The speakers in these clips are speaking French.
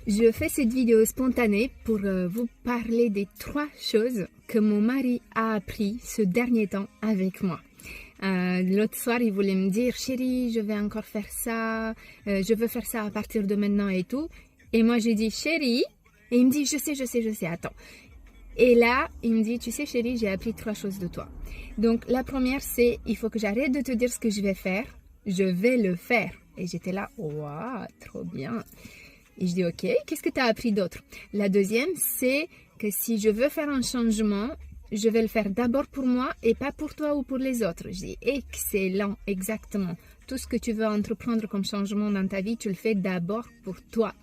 Je fais cette vidéo spontanée pour vous parler des 3 choses que mon mari a appris ce dernier temps avec moi. L'autre soir, il voulait me dire « Chérie, je vais encore faire ça, je veux faire ça à partir de maintenant et tout. » Et moi, j'ai dit « Chérie ?» Et il me dit « Je sais, attends. » Et là, il me dit « Tu sais chérie, j'ai appris 3 choses de toi. » Donc la première, c'est « Il faut que j'arrête de te dire ce que je vais faire. Je vais le faire. » Et j'étais là « Waouh, trop bien. » Et je dis « Ok, qu'est-ce que tu as appris d'autre ?» La deuxième, c'est que si je veux faire un changement, je vais le faire d'abord pour moi et pas pour toi ou pour les autres. Je dis « Excellent, exactement. Tout ce que tu veux entreprendre comme changement dans ta vie, tu le fais d'abord pour toi. »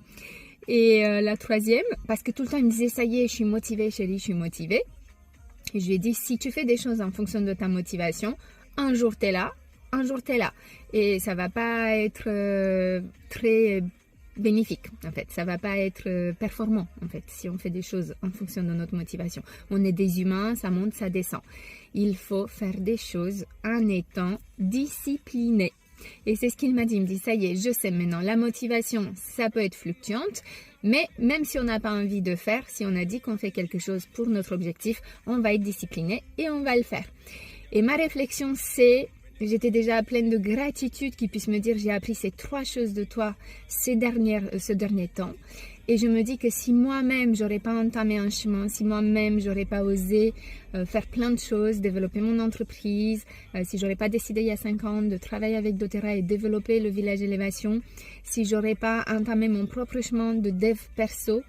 Et la troisième, parce que tout le temps il me disait « Ça y est, je suis motivée chérie, je suis motivée. » Et je lui ai dit « Si tu fais des choses en fonction de ta motivation, un jour tu es là, un jour tu es là. » Et ça va pas être très bénéfique en fait, ça va pas être performant en fait si on fait des choses en fonction de notre motivation. On est des humains, ça monte, ça descend. Il faut faire des choses en étant discipliné. Et c'est ce qu'il m'a dit, il me dit ça y est, je sais maintenant, la motivation ça peut être fluctuante, mais même si on n'a pas envie de faire, si on a dit qu'on fait quelque chose pour notre objectif, on va être discipliné et on va le faire. Et ma réflexion c'est, j'étais déjà pleine de gratitude qu'il puisse me dire j'ai appris ces 3 choses de toi ce dernier temps. Et je me dis que si moi-même j'aurais pas entamé un chemin, si moi-même j'aurais pas osé faire plein de choses, développer mon entreprise, si j'aurais pas décidé il y a 5 ans de travailler avec doTERRA et développer le village élévation, si j'aurais pas entamé mon propre chemin de dev perso,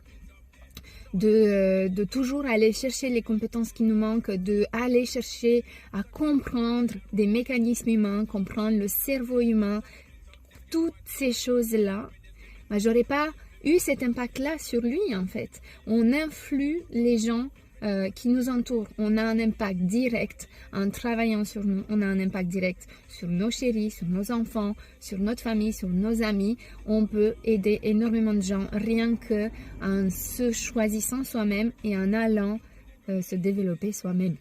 de toujours aller chercher les compétences qui nous manquent, de aller chercher à comprendre des mécanismes humains, comprendre le cerveau humain, toutes ces choses-là, j'aurais pas eu cet impact-là sur lui en fait. On influe les gens qui nous entourent. On a un impact direct en travaillant sur nous. On a un impact direct sur nos chéris, sur nos enfants, sur notre famille, sur nos amis. On peut aider énormément de gens rien que en se choisissant soi-même et en allant se développer soi-même.